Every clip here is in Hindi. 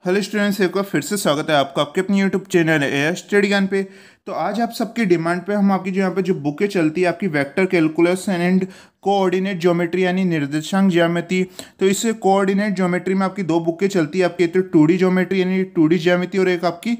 हेलो स्टूडेंट्स, एक बार फिर से स्वागत है आपका आपके अपने यूट्यूब चैनल है स्टडी ज्ञान पे। तो आज आप सबकी डिमांड पे हम आपकी जो यहाँ पे जो बुकें चलती है आपकी vector calculus and coordinate geometry यानी निर्देशांक ज्यामिति। तो इस कोऑर्डिनेट ज्योमेट्री में आपकी दो बुकें चलती है, आपकी तो 2D ज्योमेट्री यानी 2D ज्यामिति और एक आपकी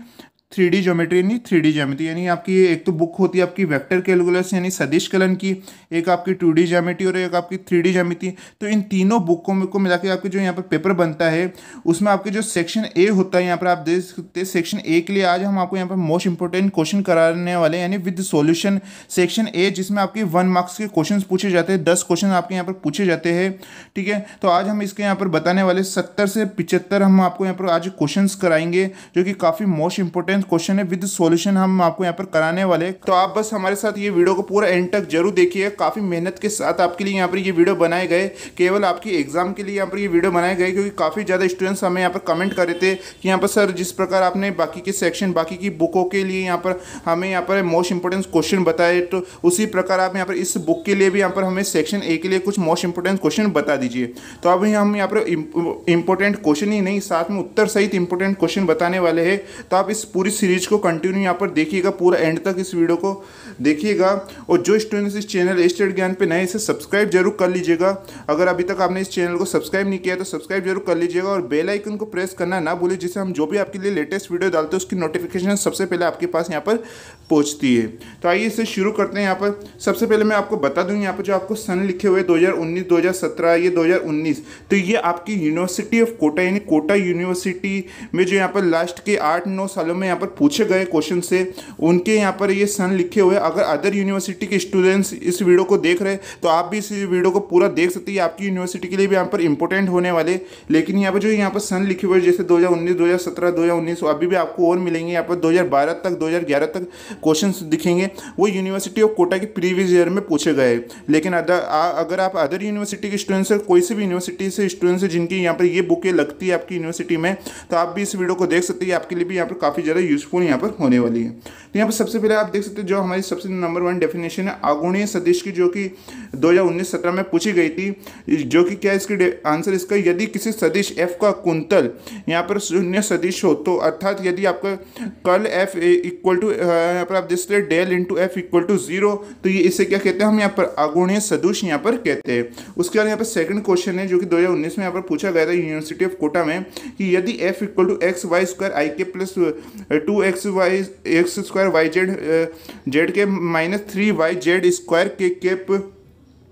3D ज्योमेट्री यानी 3D ज्यामिति। यानी आपकी एक तो बुक होती है आपकी वेक्टर कैलकुलस यानी सदिश कलन की, एक आपकी 2D ज्यामिति और एक आपकी 3D ज्यामिति। तो इन तीनों बुकों को मिला के आपके जो यहाँ पर पेपर बनता है उसमें आपके जो सेक्शन ए होता है यहाँ पर आप देख सकते हैं। सेक्शन ए के लिए आज हम आपको यहाँ पर मोस्ट इंपॉर्टेंट क्वेश्चन कराने वाले हैं यानी विद सॉल्यूशन सेक्शन ए, जिसमें आपके 1 मार्क्स के क्वेश्चन पूछे जाते हैं। 10 क्वेश्चन आपके यहाँ पर पूछे जाते हैं, ठीक है। तो आज हम इसके यहाँ पर बताने वाले 70 से 75 हम आपको यहाँ पर आज क्वेश्चंस कराएंगे जो कि काफ़ी मोस्ट इंपॉर्टेंट क्वेश्चन है। विद सॉल्यूशन हम आपको यहाँ पर कराने वाले। तो आप बस हमारे साथ ये वीडियो को पूरा एंड तक जरूर देखिए। काफ़ी मेहनत के साथ आपके लिए यहाँ पर ये वीडियो बनाए गए, केवल आपकी एग्जाम के लिए यहाँ पर ये वीडियो बनाए गए, क्योंकि काफ़ी ज़्यादा स्टूडेंट्स हमें यहाँ पर कमेंट कर रहे थे कि यहाँ पर सर जिस प्रकार आपने बाकी के सेक्शन बाकी की बुकों के लिए यहाँ पर हमें यहाँ पर मोस्ट इंपॉर्टेंट क्वेश्चन बताए, तो उसी प्रकार आप यहाँ पर इस बुक के लिए भी यहाँ पर हमें सेक्शन ए के लिए कुछ मोस्ट इंपॉर्टेंट क्वेश्चन बता दीजिए। तो अभी हम यहाँ पर इंपॉर्टेंट क्वेश्चन ही नहीं, साथ में उत्तर सहित इंपॉर्टेंट क्वेश्चन बताने वाले हैं। तो आप इस पूरी सीरीज को कंटिन्यू यहाँ पर देखिएगा, पूरा एंड तक इस वीडियो को देखिएगा। और जो स्टूडेंट्स इस चैनल स्टडी ज्ञान पे नए, इसे सब्सक्राइब जरूर कर लीजिएगा। अगर अभी तक आपने इस चैनल को सब्सक्राइब नहीं किया तो सब्सक्राइब जरूर कर लीजिएगा और बेल आइकन को प्रेस करना ना भूलिए, जिससे हम जो भी आपके लिए लेटेस्ट वीडियो डालते हैं उसकी नोटिफिकेशन सबसे पहले आपके पास यहाँ पर पहुँचती है। तो आइए इसे शुरू करते हैं। यहाँ पर सबसे पहले मैं आपको बता दूँ, यहाँ पर जो आपको सन लिखे हुए 2019, 2017, ये 2019, तो ये आपकी यूनिवर्सिटी ऑफ कोटा यानी कोटा यूनिवर्सिटी में जो यहाँ पर लास्ट के 8-9 सालों में यहाँ पर पूछे गए क्वेश्चन से उनके यहाँ पर ये सन लिखे हुए। अगर अदर यूनिवर्सिटी के स्टूडेंट्स इस वीडियो को देख रहे हैं तो आप भी इस वीडियो को पूरा देख सकते हैं, आपकी यूनिवर्सिटी के लिए भी यहाँ पर इंपॉर्टेंट होने वाले। लेकिन यहाँ पर जो यहाँ पर सन लिखे हुए जैसे 2019, 2017, 2019 अभी भी आपको और मिलेंगे। यहाँ पर 2012 तक 2011 तक क्वेश्चन दिखेंगे, वो यूनिवर्सिटी ऑफ कोटा के प्रीवियस ईयर में पूछे गए। लेकिन अगर आप अदर यूनिवर्सिटी के स्टूडेंट्स हैं, कोई से भी यूनिवर्सिटी से स्टूडेंट्स हैं जिनकी यहाँ पर ये बुकें लगती है आपकी यूनिवर्सिटी में, तो आप भी इस वीडियो को देख सकते हैं। आपके लिए भी यहाँ पर काफ़ी ज़्यादा यूजफुल यहाँ पर होने वाली है। तो यहाँ पर सबसे पहले आप देख सकते हैं जो हमारी सबसे नंबर 1 डेफिनेशन है आगुणीय सदिश की, जो कि 2019-17 में पूछी गई थी। जो कि क्या इसकी आंसर इसका, यदि किसी सदिश f का कुंतल यहाँ पर शून्य सदिश हो, तो अर्थात यदि आपका कर्ल f इक्वल टू यहाँ पर आप देख सकते हैं del into F equal to 0, तो ये इसे क्या कहते हैं, हम यहाँ पर आगुणीय सदिश यहाँ पर कहते हैं। उसके बाद यहाँ पर सेकंड क्वेश्चन है जो कि 2019 में यहाँ पर पूछा गया था यूनिवर्सिटी ऑफ कोटा में, कि यदि f equal to x y square i के plus 2x square y z के माइनस 3y जेड स्क्वायर के केप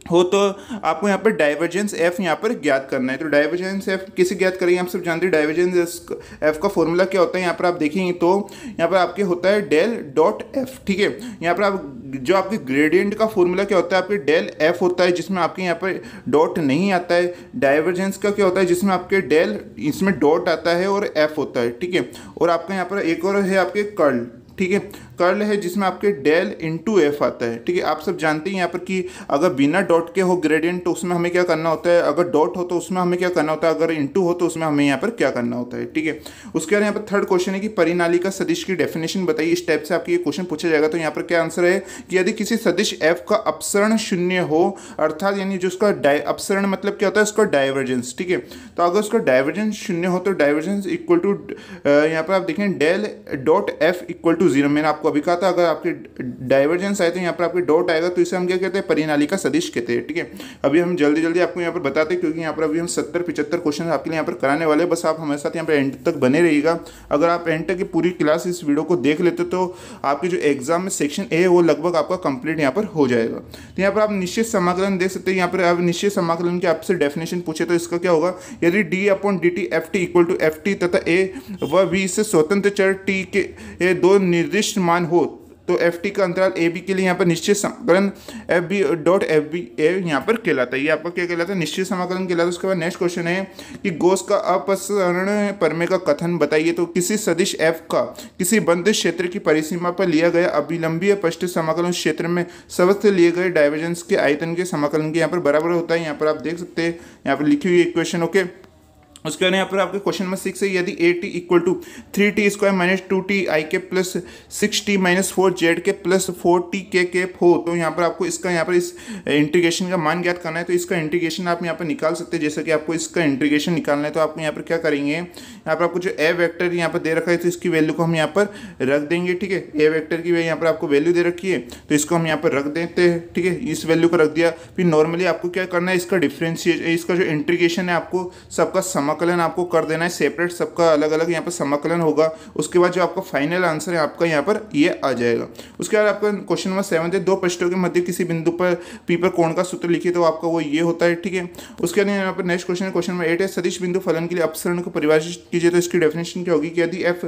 हो, तो आपको यहाँ पर डाइवर्जेंस f यहाँ पर ज्ञात करना है। तो डाइवर्जेंस f कैसे ज्ञात करेंगे, आप सब जानते हैं डाइवर्जेंस f का फॉर्मूला क्या होता है। यहाँ पर आप देखेंगे तो यहाँ पर आपके होता है डेल डॉट f, ठीक है। यहाँ पर आप जो आपके ग्रेडियंट का फॉर्मूला क्या होता है, आपके डेल f होता है जिसमें आपके यहाँ पर डॉट नहीं आता है। डाइवर्जेंस का क्या होता है, जिसमें आपके डेल इसमें डॉट आता है और f होता है, ठीक है। और आपका यहाँ पर एक और है आपके कर्ल, ठीक है, कर्ल है जिसमें आपके डेल इंटू एफ आता है, ठीक है। आप सब जानते हैं यहाँ पर कि अगर बिना डॉट के हो ग्रेडियंट तो उसमें हमें क्या करना होता है, अगर डॉट हो तो उसमें हमें क्या करना होता है, अगर इंटू हो तो उसमें हमें यहाँ पर क्या करना होता है, ठीक है। उसके बाद यहाँ पर थर्ड क्वेश्चन है कि परिनालिका सदिश की डेफिनेशन बताइए। इस टाइप से आपके ये क्वेश्चन पूछा जाएगा। तो यहाँ पर क्या आंसर है कि यदि किसी सदिश एफ का अपसरण शून्य हो, अर्थात यानी जो उसका अपसरण मतलब क्या होता है, उसका डाइवर्जेंस, ठीक है। तो अगर उसका डाइवर्जेंस शून्य हो तो डाइवर्जेंस इक्वल टू यहाँ पर आप देखें del dot F equal to 0। मैंने आपको अभी कहा था अगर आपके डाइवर्जेंस आए तो यहाँ पर आपके डॉट आएगा, तो इसे हम क्या कहते हैं, परिनालिका सदिश कहते हैं, ठीक है। अभी हम जल्दी जल्दी आपको यहाँ पर बताते हैं, क्योंकि यहाँ पर अभी हम 70-75 क्वेश्चन आपके लिए यहाँ पर कराने वाले हैं। बस आप हमारे साथ यहाँ पर एंड तक बने रहिएगा। अगर आप एंड तक की पूरी क्लास इस वीडियो को देख लेते तो आपके जो एग्जाम में सेक्शन ए वो लगभग आपका कंप्लीट यहाँ पर हो जाएगा। तो यहाँ पर आप निश्चित समाकलन देख सकते हैं। यहाँ पर आप निश्चित समाकलन की आपसे डेफिनेशन पूछे तो इसका क्या होगा, यदि d upon d t f t equal to f t तथा ए व बी से स्वतंत्र चर टी के दो निर्दिष्ट मान हो, तो एफ टी का अंतराल ए बी के लिए यहाँ पर निश्चित समाकलन f b dot f b a यहाँ पर कहलाता है। ये आपका क्या कहलाता है, निश्चित समाकलन कहलाता है। उसके बाद नेक्स्ट क्वेश्चन है कि गॉस का अपसरण प्रमेय का कथन बताइए। तो किसी सदिश एफ का किसी बंद क्षेत्र की परिसीमा पर लिया गया अभिलंबीय पृष्ठ समाकलन क्षेत्र में सबसे लिए गए डाइवर्जेंस के आयतन के समाकलन के यहाँ पर बराबर होता है। यहाँ पर आप देख सकते हैं यहाँ पर लिखी हुई इक्वेशन, ओके। उसके बाद यहाँ पर आपके क्वेश्चन नंबर 6 है, यदि a t equal to 3t square minus 2t i के प्लस 6t माइनस 4z के प्लस 4t के केप हो, तो यहाँ पर आपको इसका यहाँ पर इस इंटीग्रेशन का मान ज्ञात करना है। तो इसका इंटीग्रेशन आप यहाँ पर निकाल सकते हैं। जैसे कि आपको इसका इंटीग्रेशन निकालना है तो आप यहाँ पर क्या करेंगे, यहाँ पर आपको जो ए वेक्टर यहाँ पर दे रखा है तो इसकी वैल्यू को हम यहाँ पर रख देंगे, ठीक है। ए वेक्टर की यहाँ पर आपको वैल्यू दे रखी है तो इसको हम यहाँ पर रख देते हैं, ठीक है। इस वैल्यू को रख दिया। फिर नॉर्मली आपको क्या करना है, इसका डिफ्रेंशिएट, इसका जो इंटीग्रेशन है आपको सबका समाकलन आपको कर देना है सेपरेट, सबका अलग अलग यहाँ पर समाकलन होगा। उसके बाद जो आपका फाइनल आंसर है आपका यहाँ पर ये आ जाएगा। उसके बाद आपका क्वेश्चन नंबर 7 है, दो पृष्ठों के मध्य किसी बिंदु पर पी पर कोण का सूत्र लिखिए, तो आपका वो ये होता है, ठीक है। उसके बाद यहाँ पर नेक्स्ट क्वेश्चन है, क्वेश्चन नंबर 8 है, सदिश बिंदु फलन के लिए अपसरण को परिभाषित कीजिए, तो इसकी डेफिनेशन क्या होगी कि यदि एफ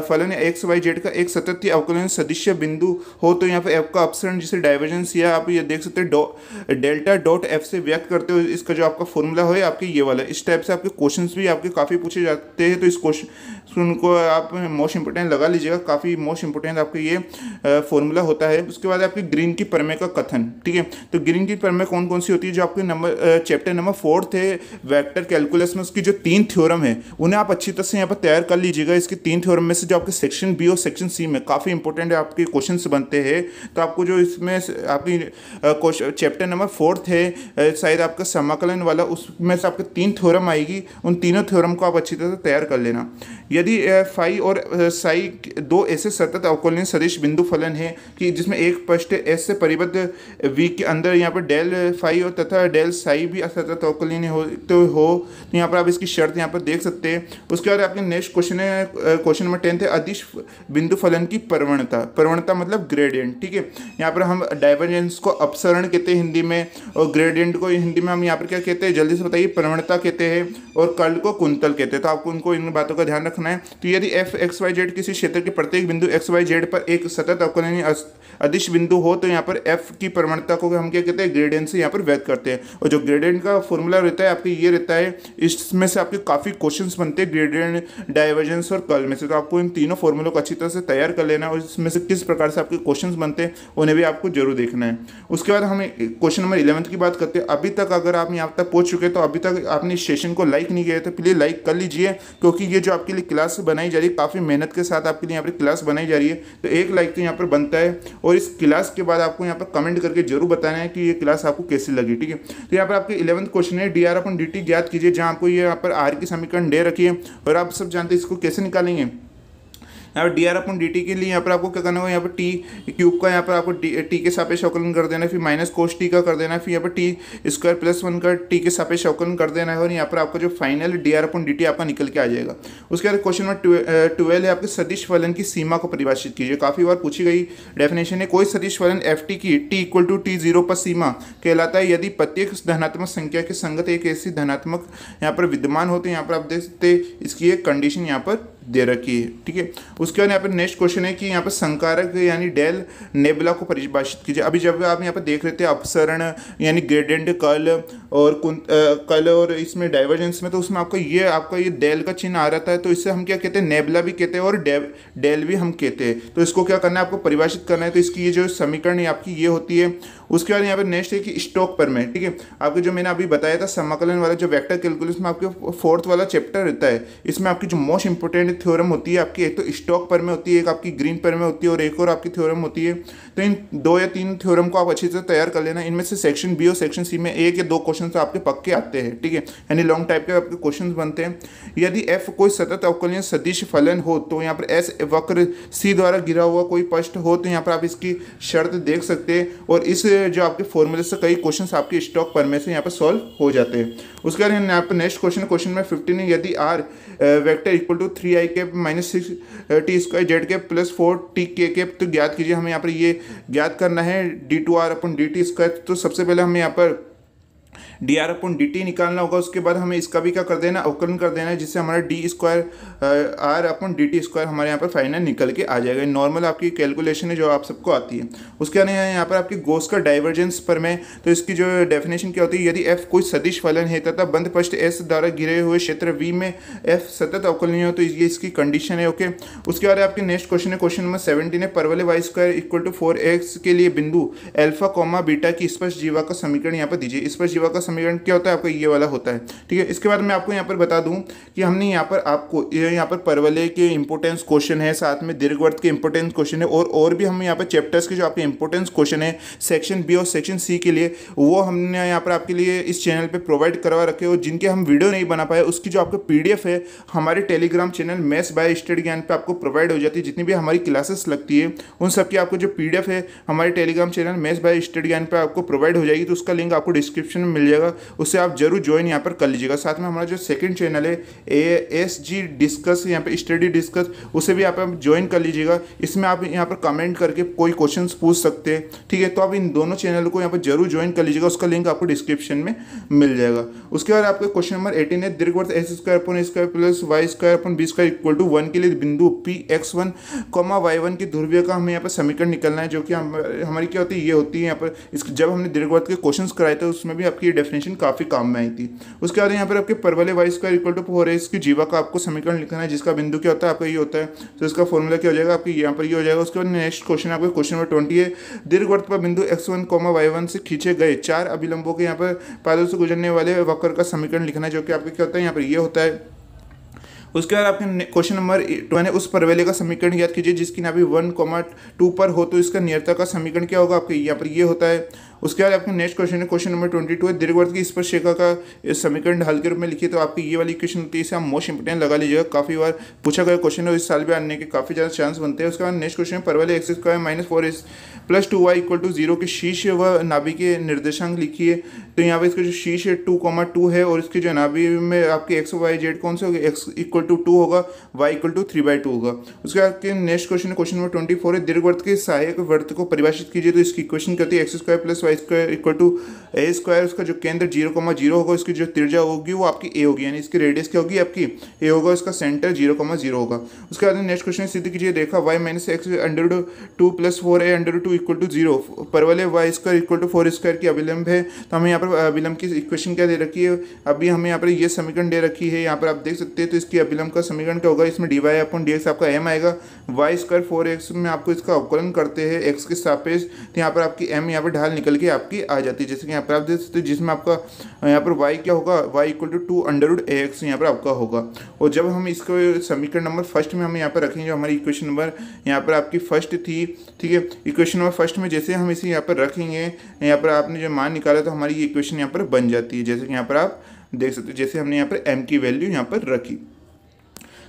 फलन एक्स वाई जेड का एक सतत अवकलन सदिश्य बिंदु हो तो यहाँ पर एफ का अपसरण जिसे डाइवर्जेंस या आप ये देख सकते हैं डेल्टा डॉट एफ से व्यक्त करते हो, इसका जो आपका फॉर्मूला है आपके ये वाला। इस टाइप से आपके क्वेश्चंस भी आपके काफ़ी पूछे जाते हैं, तो इस क्वेश्चन को आप मोस्ट इंपोर्टेंट लगा लीजिएगा, काफ़ी मोस्ट इंपोर्टेंट आपके ये फॉर्मूला होता है। उसके बाद आपके ग्रीन की प्रमेय का कथन, ठीक है। तो ग्रीन की प्रमेय कौन कौन सी होती है, जो आपके चैप्टर नंबर 4 थे वेक्टर कैलकुलस में, उसकी जो 3 थ्योरम है उन्हें आप अच्छी तरह से यहाँ पर तैयार कर लीजिएगा। इसके 3 थ्योरम में से जो आपके सेक्शन बी और सेक्शन सी में काफ़ी इंपॉर्टेंट है आपके क्वेश्चन बनते हैं, तो आपको जो इसमें आपकी चैप्टर नंबर 4 थे शायद आपका समाकलन वाला, उसमें से आपके 3 थ्योरम आएगी, उन तीनों थ्योरम को आप अच्छी तरह से तैयार कर लेना। यदि फाई और साई दो ऐसे सतत अवकलनीय सदिश बिंदु फलन है कि जिसमें एक पृष्ठ एस से परिबद्ध वी के अंदर यहाँ पर डेल फाई और तथा डेल साई भी सतत अवकलनीय हो तो यहाँ पर आप इसकी शर्त यहाँ पर देख सकते हैं। उसके बाद आपके नेक्स्ट क्वेश्चन है, क्वेश्चन नंबर 10 है, अदिश बिंदु फलन की प्रवणता, प्रवणता मतलब ग्रेडियंट, ठीक है। यहाँ पर हम डाइवर्जेंस को अपसरण कहते हैं हिंदी में, और ग्रेडियंट को हिंदी में हम यहाँ पर क्या कहते हैं, जल्दी से बताइए, प्रवणता कहते हैं, और कर्ल को कुंतल कहते हैं। तो आपको उनको इन बातों का ध्यान रखना है। तो यदि एफ एक्स वाई जेड किसी क्षेत्र के प्रत्येक बिंदु एक्स वाई जेड पर एक सतत अवकलनीय अदिश बिंदु हो तो यहाँ पर एफ की प्रवणता को हम क्या कहते हैं, ग्रेडियंट से यहाँ पर व्यक्त करते हैं। और जो ग्रेडियंट का फॉर्मूला रहता है आपके ये रहता है, इसमें से आपके काफ़ी क्वेश्चंस बनते हैं ग्रेडियंट, डाइवर्जेंस और कर्ल में से। तो आपको इन तीनों फॉर्मूलों को अच्छी तरह से तैयार कर लेना, और इसमें से किस प्रकार से आपके क्वेश्चंस बनते हैं उन्हें भी आपको जरूर देखना है। उसके बाद हम क्वेश्चन नंबर 11 की बात करते हैं। अभी तक अगर आप यहाँ तक पहुँच चुके हैं तो अभी तक आपने इस सेशन को लाइक नहीं किया तो प्लीज़ लाइक कर लीजिए, क्योंकि ये जो आपके लिए क्लास बनाई जा रही है काफ़ी मेहनत के साथ आपके लिए यहाँ पर क्लास बनाई जा रही है, तो एक लाइक तो यहाँ पर बनता है। और इस क्लास के बाद आपको यहाँ पर कमेंट करके जरूर बताना है कि ये क्लास आपको कैसी लगी, ठीक है। तो यहाँ पर आपके 11th क्वेश्चन है, D r upon d T ज्ञात कीजिए, जहाँ आपको ये यहाँ पर आर की समीकरण दे रखी है, और आप सब जानते हैं इसको कैसे निकालेंगे। यहाँ पर d r upon d T के लिए यहाँ पर आपको क्या करना होगा, यहाँ पर टी क्यूब का यहाँ पर आपको टी के सापेक्ष अवकलन कर देना है, फिर माइनस कोस टी का कर देना है, फिर यहाँ पर टी स्क्वायर प्लस 1 का टी के सापेक्ष अवकलन कर देना है, और यहाँ पर आपका जो final D r upon d T आपका निकल के आ जाएगा। उसके बाद क्वेश्चन नंबर 12 है, आपके सदिश फलन की सीमा को परिभाषित कीजिए। काफ़ी बार पूछी गई डेफिनेशन है, कोई सदिश फलन एफ टी की टी इक्वल टू टी 0 पर सीमा कहलाता है यदि प्रत्येक धनात्मक संख्या के संगत एक ऐसी धनात्मक यहाँ पर विद्यमान होते हैं। यहाँ पर आप देख सकते हैं इसकी एक कंडीशन यहाँ पर दे रखी है, ठीक है। उसके बाद यहाँ पर नेक्स्ट क्वेश्चन है कि यहाँ पर संकारक यानी डेल नेबुला को परिभाषित कीजिए। अभी जब आप यहाँ पर देख रहे थे अपसरण यानी ग्रेडियंट, कर्ल और कर्ल और इसमें डाइवर्जेंस में, तो उसमें आपका ये डेल का चिन्ह आ रहा था, तो इससे हम क्या कहते हैं, नेबुला भी कहते हैं और डेल भी हम कहते हैं। तो इसको क्या करना है, आपको परिभाषित करना है। तो इसकी ये जो समीकरण है आपकी ये होती है। उसके बाद यहाँ पर नेक्स्ट है कि स्टोक प्रमेय, ठीक है। आपको जो मैंने अभी बताया था समाकलन वाला जो वेक्टर कैलकुलस में आपके 4th वाला चैप्टर रहता है, इसमें आपकी जो मोस्ट इंपोर्टेंट थ्योरम होती है आपकी, एक तो स्टोक प्रमेय होती है, एक आपकी ग्रीन प्रमेय होती है, और एक और आपकी थ्योरम होती है। तो इन 2 या 3 थ्योरम को आप अच्छी तरह तैयार कर लेना। इनमें से सेक्शन बी और सेक्शन सी में 1 या 2 क्वेश्चन तो आपके पक्के आते हैं, ठीक है, यानी लॉन्ग टाइप के आपके क्वेश्चन बनते हैं। यदि एफ कोई सतत अवकलनीय सदिश फलन हो तो यहाँ पर एस वक्र सी द्वारा घिरा हुआ कोई पृष्ठ हो, तो यहाँ पर आप इसकी शर्त देख सकते हैं, और इस जो आपके फॉर्मूले से कई क्वेश्चन आपके स्टोक प्रमेय से यहाँ पर सॉल्व हो जाते हैं। उसके बाद यहाँ पर नेक्स्ट क्वेश्चन में 15 है, यदि r vector equal to 3i cap minus 6 t square z cap plus 4 t k cap, तो ज्ञात कीजिए। हमें यहाँ पर ये ज्ञात करना है d two r upon d t square. तो सबसे पहले हमें यहाँ पर d r upon d t निकालना होगा। उसके बाद हमें इसका भी क्या कर देना, अवकलन कर देना है, जिससे हमारा d square r upon d t square हमारे यहाँ पर फाइनल निकल के आ जाएगा। नॉर्मल आपकी कैलकुलेशन है जो आप सबको आती है। उसके बाद यहाँ पर आपकी गॉस का डाइवर्जेंस प्रमेय, तो इसकी जो डेफिनेशन क्या होती है, यदि एफ कोई सदिश फलन है तथा बंद पृष्ठ एस द्वारा घिरे हुए क्षेत्र वी में एफ सतत अवकलनीय हो, तो ये इसकी कंडीशन है, ओके। उसके बाद आपके नेक्स्ट क्वेश्चन है, क्वेश्चन नंबर 17 है, परवलय Y square equal to 4x के लिए बिंदु अल्फा कॉमा बीटा की स्पर्श जीवा का समीकरण यहाँ पर दीजिए। स्पर्श जीवा का समीकरण क्या होता है, आपका ये वाला होता है। ठीक है, इसके बाद मैं आपको यहाँ पर बता दूँ कि हमने यहाँ पर आपको यहाँ पर परवलय के इंपोर्टेंस क्वेश्चन है, साथ में दीर्घवृत्त के इंपोर्टेंस क्वेश्चन है, और भी हम यहाँ पर चैप्टर्स के जो आपके इंपोर्टेंस क्वेश्चन है सेक्शन बी और सेक्शन सी के लिए, वो हमने यहाँ पर आपके लिए इस चैनल पर प्रोवाइड करवा रखे, और जिनके हम वीडियो नहीं बना पाए उसकी जो आपको PDF है हमारे Telegram channel maths by study ज्ञान पे आपको प्रोवाइड हो जाती है। जितनी भी हमारी क्लासेस लगती है उन सब की आपको जो PDF है हमारे Telegram channel maths by study ज्ञान पे आपको प्रोवाइड हो जाएगी, तो उसका लिंक आपको डिस्क्रिप्शन में मिल जाएगा, उससे आप जरूर ज्वाइन यहाँ पर कर लीजिएगा। साथ में हमारा जो सेकंड चैनल है ASG डिस्कस, यहाँ पे स्टडी डिस्कस, उसे भी आप ज्वाइन कर लीजिएगा। इसमें आप यहाँ पर कमेंट करके कोई क्वेश्चन पूछ सकते हैं। ठीक है, तो आप इन दोनों चैनल को यहाँ पर जरूर ज्वाइन कर लीजिएगा, उसका लिंक आपको डिस्क्रिप्शन में मिल जाएगा। उसके बाद आपका क्वेश्चन नंबर 18 है, दीर्घवृत्त x² plus y² equal to 1 के लिए बिंदु P(x1, y1) की ध्रुवीय का हमें यहाँ पर समीकरण निकलना है, जो कि हमारी क्या होती है, ये होती है यहाँ पर जब हमने दीर्घवृत्त के क्वेश्चंस कराए थे उसमें भी आपकी ये डेफिनेशन काफ़ी काम में आई थी। उसके बाद यहाँ पर आपके परवलय y² इक्वल टू 4a की जीवा का आपको समीकरण लिखना है, जिसका बिंदु क्या होता है, आपका ये होता है, तो इसका फॉर्मूला क्या हो जाएगा, आपकी यहाँ पर ये हो जाएगा। उसके बाद नेक्स्ट क्वेश्चन आपका क्वेश्चन नंबर 20 है, दीर्घवृत्त पर बिंदु x1, y1 से खींचे गए 4 अभिलंबों के यहाँ पर पादों से गुजरने वाले वक्र का समीकरण लिखना है, जो कि आपका क्या होता है, यहाँ पर ये होता है। उसके बाद आपके क्वेश्चन नंबर 20 उस परवलय का समीकरण याद कीजिए जिसकी नाभि 1,2 पर हो, तो इसका नियरता का समीकरण क्या होगा, आपके यहाँ पर ये होता है। उसके बाद आपका नेक्स्ट क्वेश्चन है क्वेश्चन नंबर 22 है, दीर्घवृत्त की स्पर्शरेखा का समीकरण हल के रूप में लिखिए, तो आपकी ये वाली इक्वेशन होती है, इसे आप मोस्ट इंपोर्टेंट लगा लीजिएगा, काफ़ी बार पूछा गया क्वेश्चन है, इस साल भी आने के काफ़ी ज़्यादा चांस बनते हैं। उसके बाद नेक्स्ट क्वेश्चन है, परवलय x² - 4s plus 2y equal to 0 के शीर्ष व नाभि के निर्देशांक लिखिए, तो यहाँ पर इसका जो शीर्ष है 2,2 है, और इसके जो नाभि में आपके x, y, z कौन से होगा, x इक्वल टू 2 होगा, y इक्वल टू 3/2 होगा। उसके बाद के नेक्स्ट क्वेश्चन है क्वेश्चन नंबर 24 है, दीर्घवृत्त के सहायक वृत्त को परिभाषित कीजिए, तो इसकी इक्वेशन क्या होती है, x² plus y² equal to a², उसका जो केंद्र 0,0 होगा, उसकी जो त्रिज्या होगी वो आपकी a होगी, यानी इसकी रेडियस क्या होगी, आपकी a होगा, उसका सेंटर 0,0 होगा। उसके बाद नेक्स्ट क्वेश्चन सिद्ध कीजिए, देखा y - x√2 plus 4a√2 equal to 0, परवलय y² इक्वल टू 4² की अभिलंब है, तो हमें यहाँ पर अभिलंब की इक्वेशन क्या दे रखी है, अभी हमें यहाँ पर ये समीकरण दे रखी है, यहाँ पर आप देख सकते हैं, तो इसकी अभिलंब का समीकरण क्या होगा, इसमें dy/dx आपका m आएगा, y² 4x में आपको इसका अवकलन करते हैं x के सापेक्ष, तो यहाँ पर आपकी m यहाँ पर ढाल निकल के आपकी आ जाती है, जैसे कि यहाँ पर आप देख सकते हैं, जिसमें आपका यहाँ पर y क्या होगा, y इक्वल टू 2√ax यहाँ पर आपका होगा। और जब हम इसको समीकरण नंबर फर्स्ट में हम यहाँ पर रखेंगे, हमारी इक्वेशन नंबर यहाँ पर आपकी फर्स्ट थी, ठीक है, इक्वेशन नंबर फर्स्ट में जैसे हम इसे यहाँ पर रखेंगे, यहाँ पर आपने जो मान निकाला तो हमारी ये इक्वेशन यहाँ पर बन जाती है, जैसे कि यहाँ पर आप देख सकते हो, जैसे हमने यहाँ पर m की वैल्यू यहाँ पर रखी।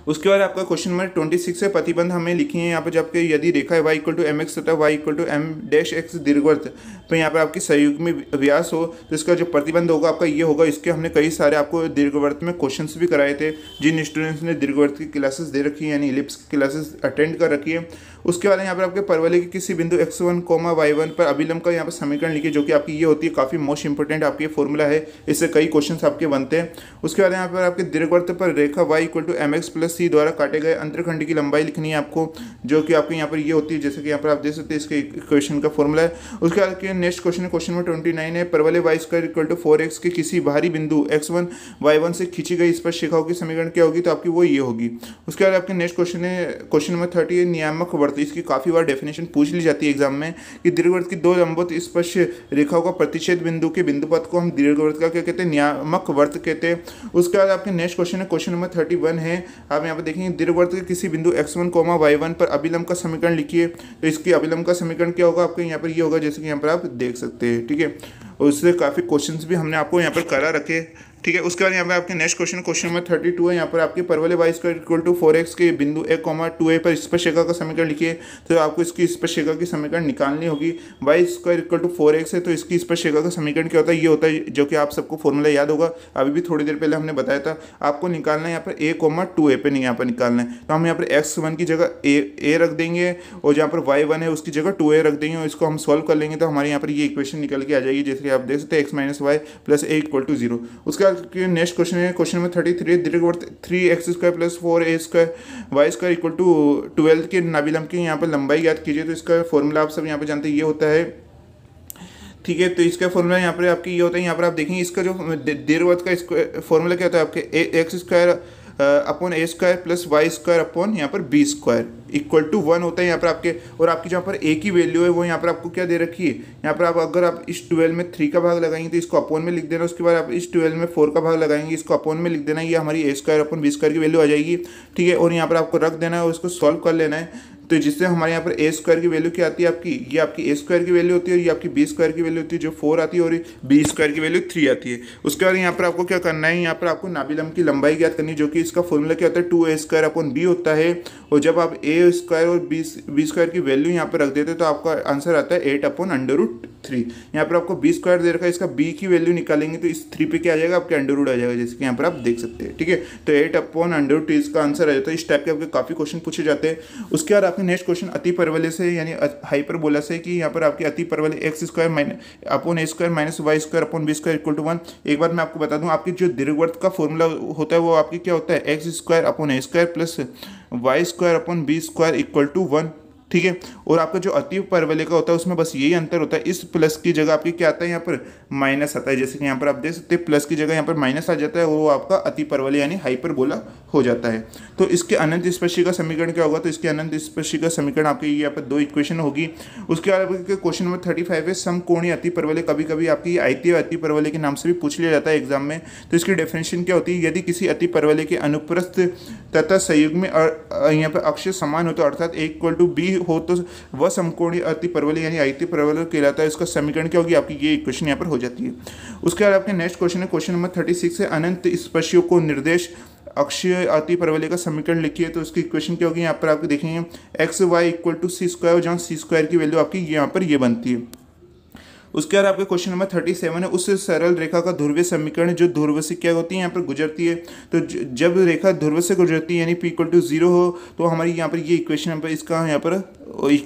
उसके बाद आपका क्वेश्चन नंबर 26 है, प्रतिबंध हमें लिखी है यहाँ पर, जबकि यदि रेखा है y इक्वल टू mx तथा y इक्वल टू m'(x) दीर्घवृत्त पर यहाँ पर आपकी संयुग्मी व्यास हो, तो इसका जो प्रतिबंध होगा आपका ये होगा। इसके हमने कई सारे आपको दीर्घवृत्त में क्वेश्चंस भी कराए थे, जिन स्टूडेंट्स ने दीर्घवृत्त की क्लासेस दे रखी है, यानी इलिप्स की क्लासेस अटेंड कर रखी है। उसके बाद यहाँ पर आपके परवलय के किसी बिंदु x1, y1 पर अभिलंब का यहाँ पर समीकरण लिखिए, जो कि आपकी ये होती है, काफ़ी मोस्ट इंपोर्टेंट आपकी फॉर्मूला है, इससे कई क्वेश्चन आपके बनते हैं। उसके बाद यहाँ पर आपके दीर्घवृत्त पर रेखा y equal to mx plus c द्वारा काटे गए अंतरखंड की लंबाई लिखनी है आपको, जो कि आपके यहाँ पर ये होती है, जैसे कि यहाँ पर आप देख सकते हैं, इसके इक्वेशन का फॉर्मूला है। उसके बाद नेक्स्ट क्वेश्चन है क्वेश्चन नंबर 29 है, परवलय y² इक्वल टू 4x के किसी बाहरी बिंदु x1, y1 से खींची गई स्पर्शरेखाओं की समीकरण क्या होगी, तो आपकी वो ये होगी। उसके बाद आपके नेक्स्ट क्वेश्चन है क्वेश्चन नंबर 30 है, नियामक वृत्त, इसकी काफ़ी बार डेफिनेशन पूछ ली जाती है एग्जाम में, कि दीर्घवृत्त की दो लंबवत स्पर्श रेखाओं का प्रतिच्छेद बिंदु के बिंदुपथ को हम दीर्घवृत्त का क्या कहते हैं, नियामक वृत्त कहते हैं। उसके बाद आपके नेक्स्ट क्वेश्चन है क्वेश्चन नंबर 31 है, आप यहाँ पर देखेंगे, दीर्घवृत्त के किसी बिंदु x1, y1 पर अभिलंब का समीकरण लिखिए, तो इसकी अभिलंब का समीकरण क्या होगा, आपके यहाँ पर ये होगा, जैसे कि यहाँ पर आप देख सकते हैं, ठीक है। और उससे काफ़ी क्वेश्चंस भी हमने आपको यहाँ पर करा रखे, ठीक है। उसके बाद यहाँ पर आपके नेक्स्ट क्वेश्चन नंबर 32 है, यहाँ पर आपके परवलय y² इक्वल टू 4x के बिंदु a, 2a पर स्पर्शरेखा का समीकरण लिखिए, तो आपको इसकी स्पर्शरेखा की समीकरण निकालनी होगी। y² इक्वल टू 4x है, तो इसकी स्पर्शरेखा का समीकरण क्या होता है, ये होता है, जो कि आप सबको फॉर्मूला याद होगा, अभी भी थोड़ी देर पहले हमने बताया था। आपको निकालना है यहाँ पर a, 2a पे नहीं, यहाँ पर निकालना है, तो हम यहाँ पर x1 की जगह a रख देंगे, और जहाँ पर y1 है उसकी जगह 2a रख देंगे, और इसको हम सॉल्व कर लेंगे, तो हमारे यहाँ पर ये इक्वेशन निकल के आ जाएगी, जैसे कि आप देख सकते हैं, x - y plus a equal to 0। उसके बाद नेक्स्ट क्वेश्चन है क्वेश्चन नंबर 33, दीर्घवृत्त 3x² plus 4a² y² equal to 12 के नाभिलंब की यहाँ पर लंबाई याद कीजिए, तो इसका फॉर्मूला आप सब यहाँ पर जानते हैं, ये होता है, ठीक है। तो इसका फॉर्मूला यहाँ पर आपकी ये होता है, यहाँ पर आप देखेंगे, इसका जो दीर्घवृत्त का फॉर्मूला क्या होता है, आपके x² upon a square plus y square upon यहाँ पर बी स्क्वायर इक्वल टू 1 होता है यहाँ पर आपके। और आपकी जहाँ पर ए की वैल्यू है वो यहाँ पर आपको क्या दे रखी है, यहाँ पर आप अगर आप इस 12 में 3 का भाग लगाएंगे तो इसको अपॉन में लिख देना, उसके बाद आप इस 12 में 4 का भाग लगाएंगे, इसको अपॉन में लिख देना, ये हमारी ए स्क्वायर अपॉन बी स्क्वायर की वैल्यू आ जाएगी। ठीक है, और यहाँ पर आपको रख देना है और उसको सॉल्व कर लेना है। तो जिससे हमारे यहाँ पर ए स्क्वायर की वैल्यू क्या आती है आपकी, ये आपकी ए स्क्वायर की वैल्यू होती है और ये आपकी बी स्क्वायर की वैल्यू होती है जो 4 आती है और बी स्क्वायर की वैल्यू 3 आती है। उसके बाद यहाँ पर आपको क्या करना है, यहाँ पर आपको नाभिलंब की लंबाई ज्ञात करनी है, जो कि इसका फॉर्मूला क्या होता है 2a स्क्वायर अपॉन बी होता है। और जब आप ए स्क्वायर और बी स्क्वायर की वैल्यू यहाँ पर रख देते हैं तो आपका आंसर आता है 8 अपॉन √3। यहाँ पर आपको बी स्क्वायर दे रखा है, इसका बी की वैल्यू निकालेंगे तो इस 3 पे क्या आ जाएगा आपके √ आ जाएगा, जैसे कि यहाँ पर आप देख सकते हैं। ठीक है, तो 8 अपॉन √3 इसका आंसर आ जाता है। इस टाइप के आपके काफ़ी क्वेश्चन पूछे जाते हैं। उसके बाद आपके नेक्स्ट क्वेश्चन अति परवलय से यानी हाइपरबोला से, कि यहाँ पर आपकी अति परवलय x square upon a square minus y square upon b square equal to 1। एक बार मैं आपको बता दूं, आपकी जो दीर्घवृत्त का फॉर्मूला होता है वो आपकी क्या होता है, x square upon a square plus y square upon b square equal to 1। ठीक है, और आपका जो अति परवलय का होता है उसमें बस यही अंतर होता है, इस प्लस की जगह आपकी क्या आता है यहाँ पर माइनस आता है, जैसे कि यहाँ पर आप देख सकते हैं प्लस की जगह यहाँ पर माइनस आ जाता है, वो आपका अति परवलय यानी हाइपरबोला हो जाता है। तो इसके अनंत स्पर्शी का समीकरण क्या होगा, तो इसके अनंत स्पर्शी का समीकरण आपके यहाँ पर 2 इक्वेशन होगी। उसके बाद आपके क्वेश्चन नंबर 35 है समकोणीय अति परवलय। कभी कभी आपकी आयतीय अति परवलय के नाम से भी पूछ लिया जाता है एग्जाम में। तो इसकी डेफिनेशन क्या होती है, यदि किसी अति परवलय के अनुप्रस्थ तथा संयुग्म यहाँ पर अक्ष समान हो तो अर्थात ए इक्वल टू बी हो तो वह समकोणीय अति परवलय यानी आयतीय परवलय कहलाता है। इसका समीकरण क्या होगी आपकी, ये इक्वेशन यहाँ पर हो जाती है। उसके बाद आपके नेक्स्ट क्वेश्चन है क्वेश्चन नंबर 36 है अनंत स्पर्शियों को निर्देश अक्षीय अति परवलय का समीकरण लिखिए। तो उसकी इक्वेशन क्या होगी, यहाँ पर आपको देखेंगे x y equal to c square, जहाँ सी स्क्वायर की वैल्यू आपकी यहाँ पर ये बनती है। उसके बाद आपके क्वेश्चन नंबर 37 है उस सरल रेखा का ध्रुवीय समीकरण जो ध्रुव से क्या होती है यहाँ पर गुजरती है। तो जब रेखा ध्रुव से गुजरती है यानी p इक्वल टू 0 हो तो हमारी यहाँ पर ये इक्वेशन यहाँ पर इसका यहाँ पर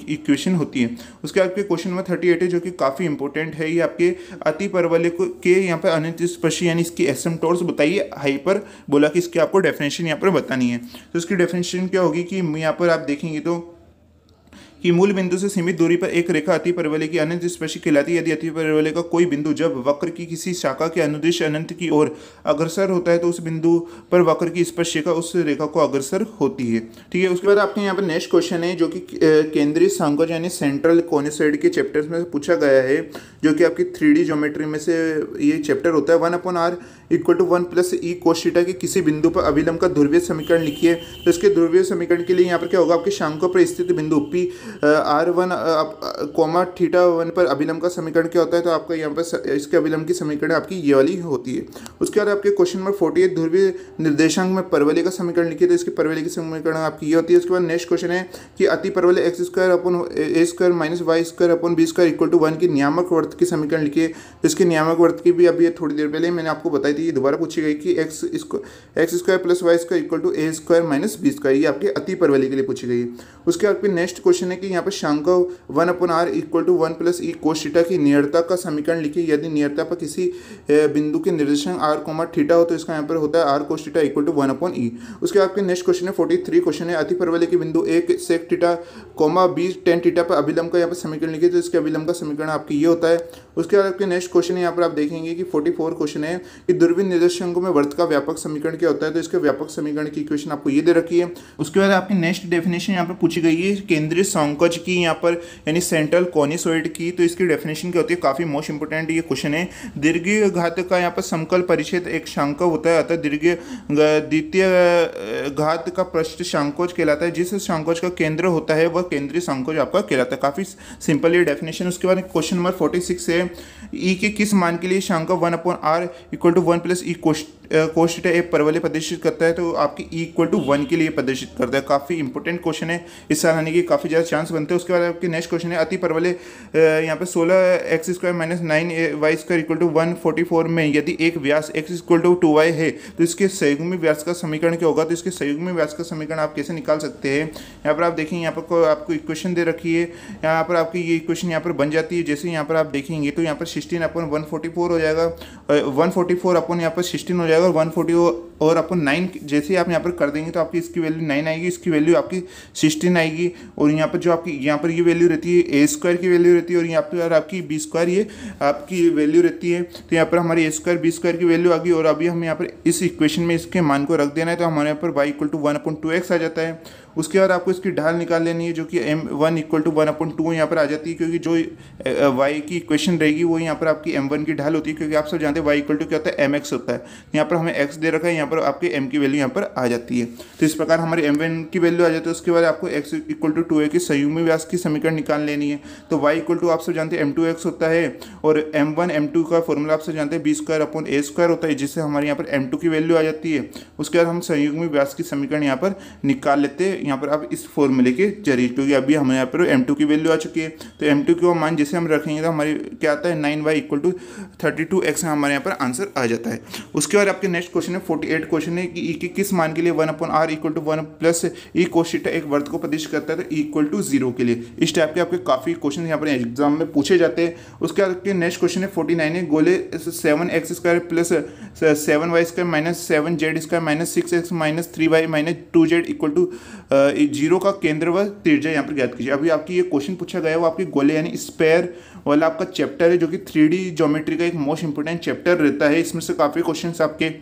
इक्वेशन होती है। उसके बाद आपके क्वेश्चन नंबर 38 है जो कि काफ़ी इंपॉर्टेंट है, ये आपके अति परवलय के यहाँ पर अनंत स्पर्शी यानी इसकी एसिम्पटोट्स बताइए हाइपर बोला कि इसकी आपको डेफिनेशन यहाँ पर बतानी है। तो इसकी डेफिनेशन क्या होगी कि यहाँ पर आप देखेंगे तो कि मूल बिंदु से सीमित दूरी पर एक रेखा अति परवलय की अनंत स्पर्शी कहलाती है। यदि अति परवलय का कोई बिंदु जब वक्र की किसी शाखा के अनुदिश अनंत की ओर अग्रसर होता है तो उस बिंदु पर वक्र की स्पर्शिका उस रेखा को अग्रसर होती है। ठीक है, उसके बाद आपके यहाँ पर नेक्स्ट क्वेश्चन है जो कि केंद्रीय संकोच यानी सेंट्रल कोनिसॉइड के चैप्टर्स में पूछा गया है, जो कि आपकी 3D ज्योमेट्री में से ये चैप्टर होता है। 1/r equal to 1 plus e cos theta के किसी बिंदु पर अभिलंब का ध्रुवीय समीकरण लिखिए। तो इसके ध्रुवीय समीकरण के लिए यहाँ पर क्या होगा, आपके शांकों पर स्थित बिंदु P r1 कोमा θ1 पर अभिलंब का समीकरण क्या होता है, तो आपका यहाँ पर इसके अभिलंब की समीकरण आपकी ये वाली होती है। उसके बाद आपके क्वेश्चन नंबर 48 ध्रुवीय निर्देशांक में परवलय का समीकरण लिखिए। तो इसकी परवलय की समीकरण आपकी ये होती है। उसके बाद नेक्स्ट क्वेश्चन है कि अति परवलय x square upon a square minus y square upon b square equal to 1 की नियामक वर्त की समीकरण लिखिए। तो इसके नियामक वर्त की भी अभी ये थोड़ी देर पहले मैंने आपको बताई थी, ये दोबारा पूछी गई कि x square plus y square equal to a square minus b square, ये आपके अति परवलय के लिए पूछी गई है। उसके बाद फिर नेक्स्ट क्वेश्चन है कि यहाँ पर शांक 1/r equal to 1 plus e cos theta की नियरता का समीकरण लिखिए। यदि नियरता पर किसी बिंदु के निर्देशांक r कोमा थीटा हो तो इसका यहाँ पर होता है r cos theta equal to 1/e। उसके बाद आपके नेक्स्ट क्वेश्चन है 43 क्वेश्चन है अति परवलय के बिंदु a sec theta coma b tan theta पर अभिलंब का यहाँ पर समीकरण लिखिए। तो इसके अभिलंब का समीकरण आपकी ये होता है। उसके बाद आपके नेक्स्ट क्वेश्चन है यहाँ पर आप देखेंगे कि 44 क्वेश्चन है कि ध्रुवीय निर्देशांकों में वर्त का व्यापक समीकरण क्या होता है। तो इसके व्यापक समीकरण की इक्वेशन आपको ये दे रखी है। उसके बाद आपकी नेक्स्ट डेफिनेशन यहाँ पर पूछी गई है केंद्रीय संकोच की यहाँ पर यानी सेंट्रल कोनिसॉइड की। तो इसकी डेफिनेशन क्या होती है, काफ़ी मोस्ट इंपोर्टेंट ये क्वेश्चन है। दीर्घीय घात का यहाँ पर समकल परिच्छेद एक शांक होता है, अतः दीर्घीय द्वितीय घात का पृष्ठ शांकोच कहलाता है। जिस शांकोच का केंद्र होता है वह केंद्रीय संकोच आपका कहलाता है। काफ़ी सिंपल ये डेफिनेशन। उसके बाद क्वेश्चन नंबर 46 है ई के किस मान के लिए शांक 1/r equal to 1 plus e cos theta एक परवलय प्रदर्शित करता है। तो आपकी ई इक्वल टू 1 के लिए प्रदर्शित करता है। काफ़ी इंपॉर्टेंट क्वेश्चन है, इस साल आने की काफ़ी ज़्यादा चांस बनते हैं। उसके बाद आपकी नेक्स्ट क्वेश्चन है अति परवलय यहाँ पे 16x square minus 9y square equal to 144 में यदि एक व्यास x इक्वल टू 2y है तो इसके संयुग्मी व्यास का समीकरण क्या होगा। तो इसके संयुग्मी व्यास का समीकरण आप कैसे निकाल सकते हैं, यहाँ पर आप देखेंगे यहाँ पर आपको इक्वेशन दे रखी है। यहाँ पर आपकी ये इक्वेशन यहाँ पर बन जाती है। जैसे यहाँ पर आप देखेंगे तो यहाँ पर 16/144 हो जाएगा, 144 अपॉन यहाँ पर 16 हो जाएगा और और अपन 9 जैसे आप यहाँ पर कर देंगे तो आपकी इसकी वैल्यू 9 आएगी, इसकी वैल्यू आपकी 16 आएगी। और यहाँ पर जो आपकी यहाँ पर ये वैल्यू रहती है ए स्क्वायर की वैल्यू रहती है, और यहाँ पर आपकी बी स्क्वायर ये आपकी वैल्यू रहती है। तो यहाँ पर हमारी ए स्क्वायर बी स्क्वायर की वैल्यू आ गई। और अभी हम यहाँ पर इस इक्वेशन में इसके मान को रख देना है, तो हमारे यहाँ पर y इक्वल टू 1/2x आ जाता है। उसके बाद आपको इसकी ढाल निकाल लेनी है, जो कि m1 इक्वल टू 1/2 यहाँ पर आ जाती है, क्योंकि जो y की इक्वेशन रहेगी वो यहाँ पर आपकी m1 की ढाल होती है, क्योंकि आप सब जानते हैं y इक्वल टू क्या होता है mx होता है। यहाँ पर हमें x दे रखा है, यहाँ पर आपके m की वैल्यू यहाँ पर आ जाती है। तो इस प्रकार हमारी m1 की वैल्यू आ जाती है। उसके बाद आपको x इक्वल टू 2a की संयुग्मी व्यास की समीकरण निकाल लेनी है। तो y इक्वल टू आप सब जानते हैं m2x होता है, और m1 m2 का फॉर्मूला आप सब जानते हैं b square upon a square होता है, जिससे हमारे यहाँ पर m2 की वैल्यू आ जाती है। उसके बाद हम संयुग्मी व्यास की समीकरण यहाँ पर निकाल लेते हैं, यहाँ पर अब इस फॉर्मूले के जरिए, क्योंकि अभी हमें यहाँ पर m2 की वैल्यू आ चुकी है। तो m2 को मान जैसे हम रखेंगे तो हमारी क्या आता है 9y इक्वल टू 32x हमारे यहाँ पर आंसर आ जाता है। उसके बाद आपके नेक्स्ट क्वेश्चन है 48 क्वेश्चन है कि ई के किस मान के लिए 1/r equal to 1 plus e cos theta एक वर्त को प्रदिष्ट करता है, तो ई इक्वल टू 0 के लिए। इस टाइप के आपके काफ़ी क्वेश्चन यहाँ पर एग्जाम में पूछे जाते हैं। उसके बाद आपके नेक्स्ट क्वेश्चन है 49 है गोले 7x square plus 7y square minus 7z square minus 6x minus 3y minus 2z equal to 0 का केंद्र व त्रिज्या यहाँ पर ज्ञात कीजिए। अभी आपकी ये क्वेश्चन पूछा गया है वो आपके गोले यानी स्पेयर वाला आपका चैप्टर है, जो कि 3D ज्योमेट्री का एक मोस्ट इंपोर्टेंट चैप्टर रहता है। इसमें से काफ़ी क्वेश्चंस आपके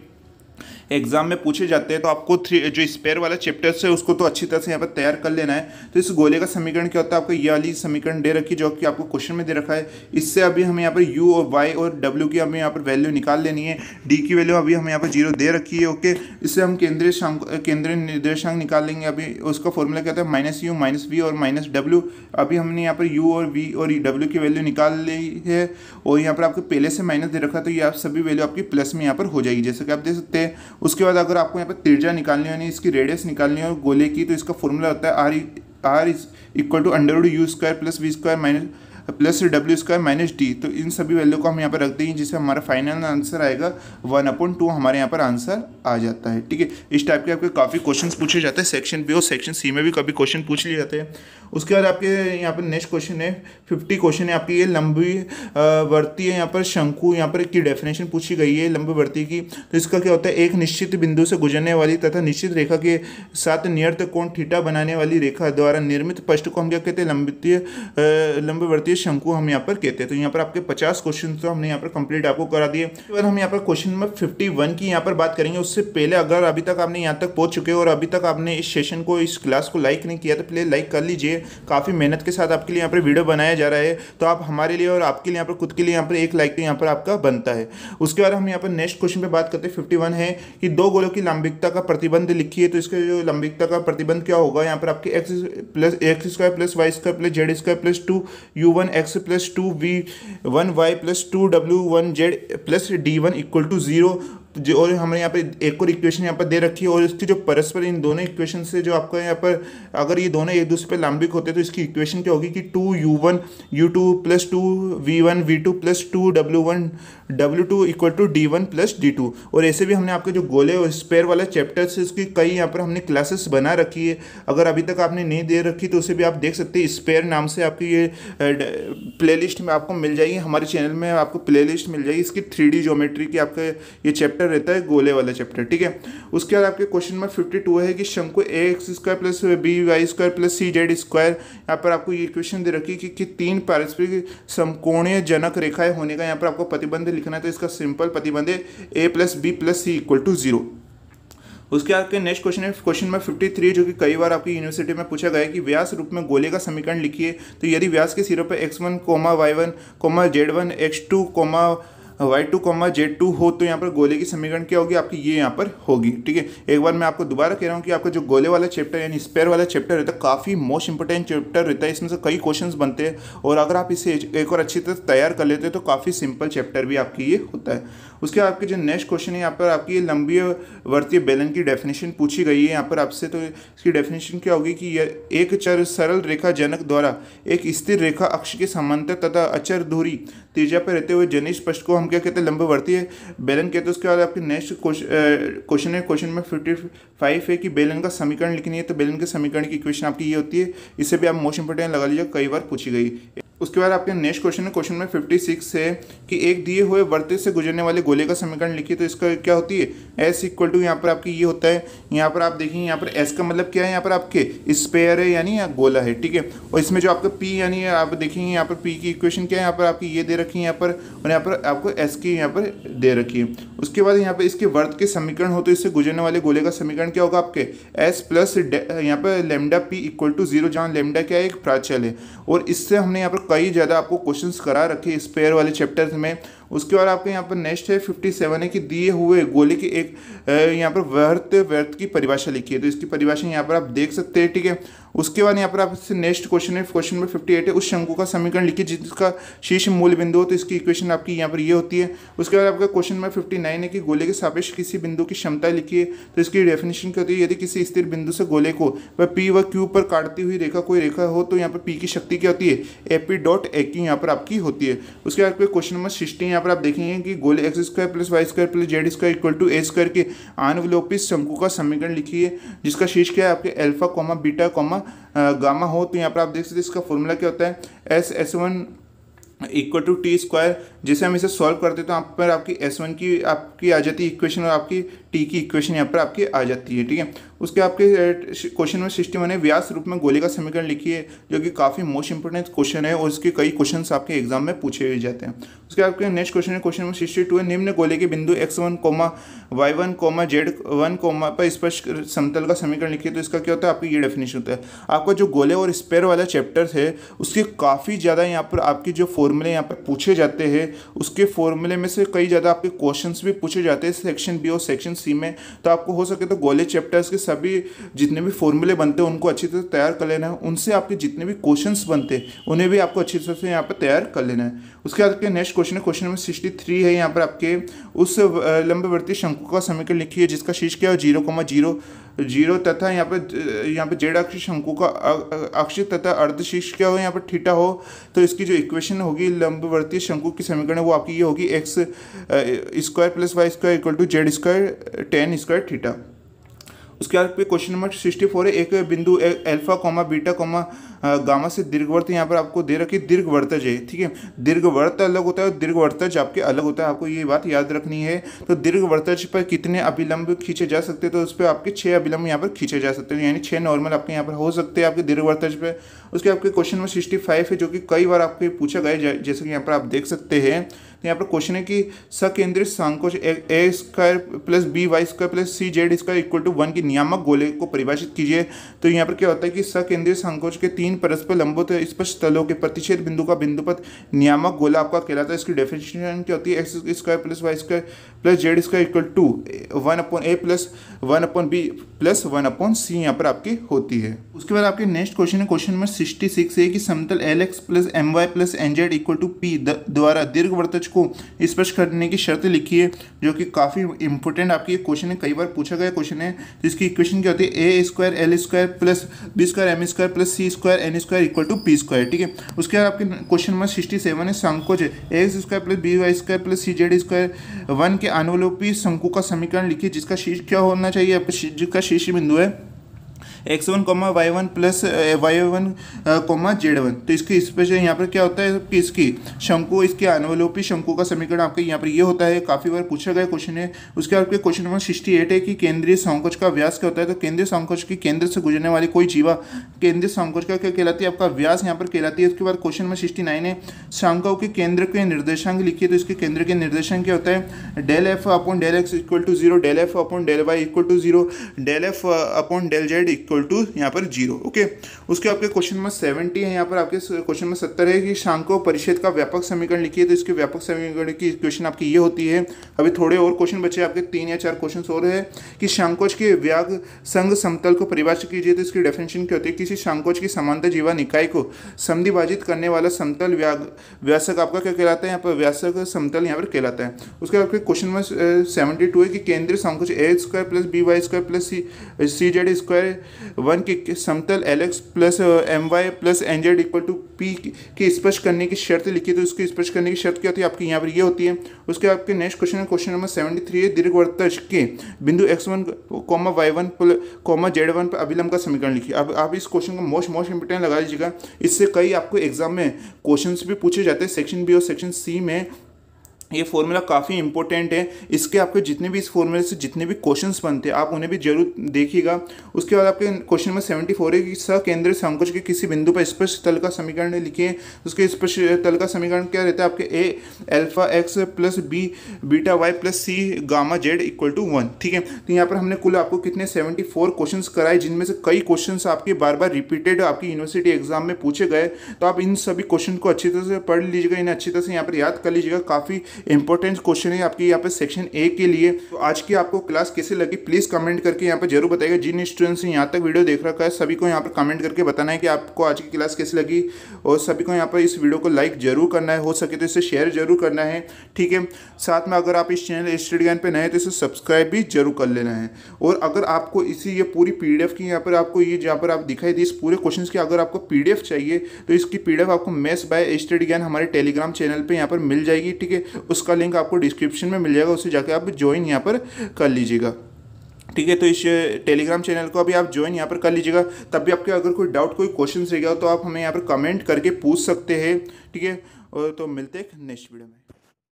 एग्जाम में पूछे जाते हैं, तो आपको जो स्पेयर वाला चैप्टर्स है उसको तो अच्छी तरह से यहाँ पर तैयार कर लेना है। तो इस गोले का समीकरण क्या होता है, आपको ये वाली समीकरण दे रखी है जो कि आपको क्वेश्चन में दे रखा है। इससे अभी हमें यहाँ पर u और y और w की हमें यहाँ पर वैल्यू निकाल लेनी है। d की वैल्यू अभी हमें यहाँ पर 0 दे रखी है। ओके, इससे हम केंद्रीय निर्देशांक निकाल लेंगे। अभी उसका फॉर्मूला क्या होता है -u -v और -w। अभी हमने यहाँ पर u और v और w की वैल्यू निकाल ली है, और यहाँ पर आपको पहले से माइनस दे रखा है, तो ये आप सभी वैल्यू आपकी प्लस में यहाँ पर हो जाएगी, जैसे कि आप देख सकते हैं। उसके बाद अगर आपको यहाँ पर त्रिज्या निकालनी है यानी इसकी रेडियस निकालनी है गोले की, तो इसका फॉर्मूला होता है r equal to √u square plus v square minus plus w square minus d। तो इन सभी वैल्यू को हम यहाँ पर रख देंगे, जिससे हमारा फाइनल आंसर आएगा 1/2 हमारे यहाँ पर आंसर आ जाता है। ठीक है, इस टाइप के आपके काफ़ी क्वेश्चंस पूछे जाते हैं सेक्शन बी और सेक्शन सी में भी कभी क्वेश्चन पूछ लिए जाते हैं। उसके बाद आपके यहाँ पर नेक्स्ट क्वेश्चन है 50 क्वेश्चन है आपकी, ये लंबी वर्ती है यहाँ पर शंकु यहाँ पर की डेफिनेशन पूछी गई है लंबी वर्ती की। तो इसका क्या होता है, एक निश्चित बिंदु से गुजरने वाली तथा निश्चित रेखा के साथ नियत कोण थीटा बनाने वाली रेखा द्वारा निर्मित पृष्ठ को हम क्या कहते हैं, लंबी वर्तीय शंकु हम यहाँ पर कहते हैं। तो यहाँ पर आपके 50 क्वेश्चन तो हमने यहाँ पर कंप्लीट आपको करा दिए। उसके बाद हम यहाँ पर क्वेश्चन नंबर 51 की यहाँ पर बात करेंगे। उससे पहले अगर अभी तक आपने यहाँ तक पहुँच चुके हो और अभी तक आपने इस सेशन को इस क्लास को लाइक नहीं किया तो प्लीज़ लाइक कर लीजिए। काफ़ी मेहनत के साथ आपके लिए यहाँ पर वीडियो बनाया जा रहा है, तो आप हमारे लिए और आपके लिए यहाँ पर खुद के लिए यहाँ पर एक लाइक तो यहाँ पर आपका बनता है। उसके बाद हम यहाँ पर नेक्स्ट क्वेश्चन पर बात करते हैं 51 है कि दो गोलों की लंबिकता का प्रतिबंध लिखिए। तो इसका जो लंबिकता का प्रतिबंध क्या होगा, यहाँ पर आपके x square plus y square plus z square plus 2u1x plus 2v1y plus 2w1z plus d1 equal to 0। और हमें यहाँ पे एक और इक्वेशन यहाँ पर दे रखी है, और इसकी जो परस्पर इन दोनों इक्वेशन से जो आपका यहाँ पर अगर ये दोनों एक दूसरे पे लंबिक होते हैं तो इसकी इक्वेशन क्या होगी कि 2u1 u2 plus 2v1 v2 plus 2w1 w2 equal to d1 plus d2। और ऐसे भी हमने आपके जो गोले और स्पेयर वाला चैप्टर से इसकी कई यहाँ पर हमने क्लासेस बना रखी है। अगर अभी तक आपने नहीं दे रखी तो उसे भी आप देख सकते हैं। स्पेयर नाम से आपकी ये प्लेलिस्ट में आपको मिल जाएगी, हमारे चैनल में आपको प्लेलिस्ट मिल जाएगी इसकी 3D ज्योमेट्री की। आपका ये चैप्टर रहता है गोले वाला चैप्टर। ठीक है, उसके बाद आपके क्वेश्चन नंबर 52 है कि शंकु ax square plus by square plus cz square, यहाँ पर आपको ये इक्वेशन दे रखी है कि तीन पारस्परिक समकोणीय जनक रेखाएं होने का यहाँ पर आपको प्रतिबंध लिखना है। तो इसका सिंपल प्रतिबंध है a plus b plus c equal to 0। उसके आपके नेक्स्ट क्वेश्चन है क्वेश्चन नंबर 53, जो कि कई बार आपकी यूनिवर्सिटी में पूछा गया है कि व्यास रूप में गोले का समीकरण लिखिए। तो यदि व्यास के सिरों पर x1, y1, z1, x2, y2, z2 हो तो यहाँ पर गोले की समीकरण क्या होगी आपकी, ये यहाँ पर होगी। ठीक है, एक बार मैं आपको दोबारा कह रहा हूँ कि आपका जो गोले वाला चैप्टर यानी स्पेयर वाला चैप्टर रहता है काफ़ी मोस्ट इंपोर्टेंट चैप्टर रहता है। इसमें से कई क्वेश्चंस बनते हैं, और अगर आप इसे एक और अच्छी तरह तैयार कर लेते हैं तो काफ़ी सिंपल चैप्टर भी आपकी ये होता है। उसके आपके जो नेक्स्ट क्वेश्चन है यहाँ पर आपकी लंबी वर्तीय बेलन की डेफिनेशन पूछी गई है यहाँ पर आपसे। तो इसकी डेफिनेशन क्या होगी कि एक चर सरल रेखा जनक द्वारा एक स्थिर रेखा अक्ष के समांतर तथा अचर दूरी त्रिज्या पर रहते हुए जनित पृष्ठ को हम क्या कहते हैं, लंबवर्तीय बेलन कहते हैं। उसके बाद आपके नेक्स्ट क्वेश्चन है क्वेश्चन में 55 है कि बेलन का समीकरण लिखनी है। तो बेलन के समीकरण की इक्वेशन आपकी ये होती है, इससे भी आप मोस्ट इंपोर्टेंट लगा लीजिए, कई बार पूछी गई। उसके बाद आपके नेक्स्ट क्वेश्चन है, क्वेश्चन में 56 है कि एक दिए हुए वृत्त से गुजरने वाले गोले का समीकरण लिखिए। तो इसका क्या होती है, एस इक्वल टू यहाँ पर आपकी ये होता है, यहाँ पर आप देखेंगे यहाँ पर एस का मतलब क्या है, यहाँ पर आपके स्पेयर है यानी गोला है, ठीक है। और इसमें जो आपका पी यानी आप देखेंगे यहाँ पर पी की इक्वेशन क्या है, यहाँ पर आपकी ये दे रखी है यहाँ पर, और यहाँ पर आपको एस की यहाँ पर दे रखी है। उसके बाद यहाँ पर इसके वर्त के समीकरण हो तो इससे गुजरने वाले गोले का समीकरण क्या होगा आपके, एस प्लस यहाँ पर lambda p equal to zero, जहाँ लेमडा क्या है, एक प्राचल है। और इससे हमने यहाँ पर कई ज़्यादा आपको क्वेश्चंस करा रखे स्पेयर वाले चैप्टर्स में। उसके बाद आपके यहाँ पर नेक्स्ट है 57 है कि दिए हुए गोले के एक यहाँ पर वर्त की परिभाषा लिखी है। तो इसकी परिभाषा यहाँ पर आप देख सकते हैं, ठीक है। उसके बाद यहाँ पर आपसे नेक्स्ट क्वेश्चन है, क्वेश्चन में 58 है, उस शंकु का समीकरण लिखिए जिसका शीर्ष मूल बिंदु हो। तो इसकी इक्वेशन आपकी यहाँ पर ये होती है। उसके बाद आपका क्वेश्चन में 59 है कि गोले के सापेक्ष किसी बिंदु की क्षमता लिखिए। तो इसकी डेफिनेशन क्या होती है, यदि किसी स्थिर बिंदु से गोले को वह पी व क्यू पर काटती हुई रेखा कोई रेखा हो तो यहाँ पर पी की शक्ति क्या होती है, एपी डॉट ए की यहाँ पर आपकी होती है। उसके बाद क्वेश्चन नंबर 60 यहाँ पर आप देखेंगे कि गोले x square plus y square plus z square equal to a square के आनुवलोपित शंकु का समीकरण लिखिए जिसका शीर्ष क्या है आपके alpha comma beta comma gamma हो। तो यहाँ पर आप देख सकते हैं इसका फॉर्मूला क्या होता है, S1 equal to T square. जैसे हम इसे सॉल्व करते हैं तो यहाँ पर आपकी S1 की आपकी आ जाती है इक्वेशन और आपकी टी की इक्वेशन यहाँ पर आपकी आ जाती है, ठीक है। उसके आपके क्वेश्चन में 61 है, व्यास रूप में गोले का समीकरण लिखिए, जो कि काफ़ी मोस्ट इंपोर्टेंट क्वेश्चन है और उसके कई क्वेश्चन आपके एग्जाम में पूछे हुए जाते हैं। उसके आपके नेक्स्ट क्वेश्चन है, क्वेश्चन में 62 है, निम्न गोले के बिंदु x1, y1, z1 पर स्पष्ट समतल का समीकरण लिखिए। तो इसका क्या होता है, आपकी ये डेफिनेशन होता है। आपका जो गोले और स्पेयर वाला चैप्टर है उसके काफ़ी ज़्यादा यहाँ पर आपकी जो फॉर्मूले यहाँ पर पूछे जाते हैं, उसके फॉर्मूले में से कई ज़्यादा आपके क्वेश्चंस भी पूछे जाते हैं सेक्शन बी और सेक्शन सी में। तो आपको हो सके तो गोले चैप्टर्स के सभी जितने भी फॉर्मूले बनते हैं उनको अच्छी तरह से तैयार कर लेना है। उनसे आपके जितने भी क्वेश्चंस बनते हैं उन्हें भी आपको अच्छी तरह से यहाँ पर तैयार कर लेना है। उसके बाद आपके नेक्स्ट क्वेश्चन है, क्वेश्चन नंबर 63 है, यहाँ पर आपके उस लंबवर्ती शंकु का समीकरण लिखिए जिसका शीर्ष क्या है 0,0 तथा यहाँ पर जेड अक्ष शंकु का अक्ष तथा अर्धशीर्ष क्या हो यहाँ पर थीटा हो। तो इसकी जो इक्वेशन होगी लंबवर्ती शंकु की समीकरण वो आपकी ये होगी x square plus y square equal to z square tan square theta. उसके बाद क्वेश्चन नंबर 64 है, एक बिंदु alpha comma beta comma gamma से दीर्घवृत्त यहाँ पर आपको दे रखी दीर्घवृत्तज है, ठीक है। दीर्घवृत्त अलग होता है और दीर्घवृत्तज आपके अलग होता है, आपको ये बात याद रखनी है। तो दीर्घवृत्तज पर कितने अभिलंब खींचे जा सकते हैं, तो उस पर आपके 6 अभिलंब यहाँ पर खींचे जा सकते हैं, यानी 6 नॉर्मल आपके यहाँ पर हो सकते हैं आपके दीर्घवृत्तज पे। उसके आपके क्वेश्चन में 65 है जो कि कई बार आपके पूछा गया, जैसे कि यहाँ पर आप देख सकते हैं। तो यहाँ पर क्वेश्चन है कि सकेंद्रित संकोच a square plus b y square plus c z square equal to 1 की नियामक गोले को परिभाषित कीजिए। तो यहाँ पर क्या होता है कि सकेंद्रित संकोच के 3 परस्पर लंबवत स्पष्ट तलों के प्रतिच्छेद बिंदु का बिंदुपथ नियामक गोला आपका कहलाता है। इसकी डेफिनेशन क्या होती है, x square plus y square plus z square equal to 1/a plus 1/b plus 1/c यहाँ पर आपकी होती है। उसके बाद आपके नेक्स्ट क्वेश्चन है, क्वेश्चन नंबर 66 है कि समतल LX plus MY plus NZ equal to P द्वारा दीर्घवृत्तज को स्पष्ट करने की शर्त लिखिए, जो कि काफ़ी इंपॉर्टेंट आपकी क्वेश्चन है, कई बार पूछा गया क्वेश्चन है। तो इसकी इक्वेशन क्या होती है, a square L square plus B square M square plus C square N square equal to P square, ठीक है। उसके बाद आपके क्वेश्चन नंबर 67 है, संकोच x square plus b y square plus c z square 1 के अनुलोपी शंकु का समीकरण लिखिए जिसका शीर्ष क्या होना चाहिए, जिसका शीर्ष बिंदु है x1 y1 plus y1 z1। तो इसकी स्पेशल यहाँ पर क्या होता है कि इसकी शंकु इसके अनुलोपी शंकु का समीकरण आपके यहाँ पर ये होता है, काफ़ी बार पूछा गया क्वेश्चन है। उसके बाद क्वेश्चन नंबर 68 है कि केंद्रीय संकोच का व्यास क्या होता है। तो केंद्रीय संकोच की केंद्र से गुजरने वाली कोई जीवा केंद्रीय संकोच का क्या कहलाती है, आपका व्यास यहाँ पर कहलाती है। उसके बाद क्वेश्चन नंबर 69 है, शांकाओं के केंद्र के निर्देशांक लिखिए। तो इसके केंद्र के निर्देशांक क्या होता है, del f upon del x equal to 0, del f upon del y equal to 0, del f upon del z equal to यहाँ पर 0, ओके। उसके आपके क्वेश्चन में 70 है, यहाँ पर आपके क्वेश्चन में 70 है कि शांको परिच्छेद का व्यापक समीकरण लिखिए। तो इसके व्यापक समीकरण की इक्वेशन आपकी ये होती है। अभी थोड़े और क्वेश्चन बचे आपके 3 या 4 क्वेश्चन और है कि शांकोच के व्याग संग समतल को परिभाषित कीजिए। तो इसकी डेफिनेशन क्या होती है, किसी शांकोच की समांतर जीवा निकाय को समद्विभाजित करने वाला समतल व्यासक आपका क्या कहलाता है, यहाँ पर व्यासक समतल यहाँ पर कहलाता है। उसके आपके क्वेश्चन में 72 है कि केंद्रीय संकोच a square plus b y square plus c z square one के समतल LX plus MY plus NZ equal to P के स्पष्ट करने की शर्त लिखी। तो उसकी स्पष्ट करने की शर्त क्या होती है आपकी यहाँ पर ये होती है। उसके आपके नेक्स्ट क्वेश्चन है क्वेश्चन नंबर 73 है, दीर्घवृत्त के बिंदु x1 comma y1 comma z1 पर अभिलंब का समीकरण लिखिए। अब आप इस क्वेश्चन को मोस्ट इंपोर्टेंट लगा लीजिएगा, इससे कई आपको एग्जाम में क्वेश्चंस भी पूछे जाते हैं सेक्शन बी और सेक्शन सी में। ये फॉर्मूला काफ़ी इंपॉर्टेंट है, इसके आपके जितने भी इस फॉर्मूले से जितने भी क्वेश्चंस बनते हैं आप उन्हें भी जरूर देखिएगा। उसके बाद आपके क्वेश्चन नंबर 74 है कि सकेंद्र संकोच के किसी बिंदु पर स्पष्ट तल का समीकरण लिखिए। उसके स्पष्ट तल का समीकरण क्या रहता है आपके a alpha x plus b beta y plus c gamma z equal to 1। ठीक है, तो यहाँ पर हमने कुल आपको कितने 74 क्वेश्चन कराए, जिनमें से कई क्वेश्चन आपके बार बार रिपीटेड आपकी यूनिवर्सिटी एग्जाम में पूछे गए। तो आप इन सभी क्वेश्चन को अच्छी तरह से पढ़ लीजिएगा, इन्हें अच्छी तरह से यहाँ पर याद कर लीजिएगा। काफ़ी इंपॉर्टेंट क्वेश्चन है आपकी यहाँ पे सेक्शन ए के लिए। तो आज की आपको क्लास कैसे लगी प्लीज कमेंट करके यहाँ पे जरूर बताइएगा। जिन स्टूडेंट्स ने यहाँ तक वीडियो देख रखा है सभी को यहाँ पर कमेंट करके बताना है कि आपको आज की क्लास कैसी लगी, और सभी को यहाँ पर इस वीडियो को लाइक जरूर करना है, हो सके तो इसे शेयर जरूर करना है। ठीक है, साथ में अगर आप इस चैनल स्टडी ज्ञान पे नए हैं तो इसे सब्सक्राइब भी जरूर कर लेना है। और अगर आपको इसी ये पूरी PDF की यहाँ पर आपको ये जहाँ पर आप दिखाई दी इस पूरे क्वेश्चन की अगर आपको PDF चाहिए तो इसकी PDF आपको मेस बाय स्टडी ज्ञान हमारे टेलीग्राम चैनल पर यहाँ पर मिल जाएगी। ठीक है, उसका लिंक आपको डिस्क्रिप्शन में मिल जाएगा, उसे जाके आप ज्वाइन यहाँ पर कर लीजिएगा। ठीक है, तो इस टेलीग्राम चैनल को अभी आप ज्वाइन यहाँ पर कर लीजिएगा। तब भी आपके अगर कोई डाउट कोई क्वेश्चन रह गया तो आप हमें यहाँ पर कमेंट करके पूछ सकते हैं। ठीक है, और तो मिलते हैं नेक्स्ट वीडियो में।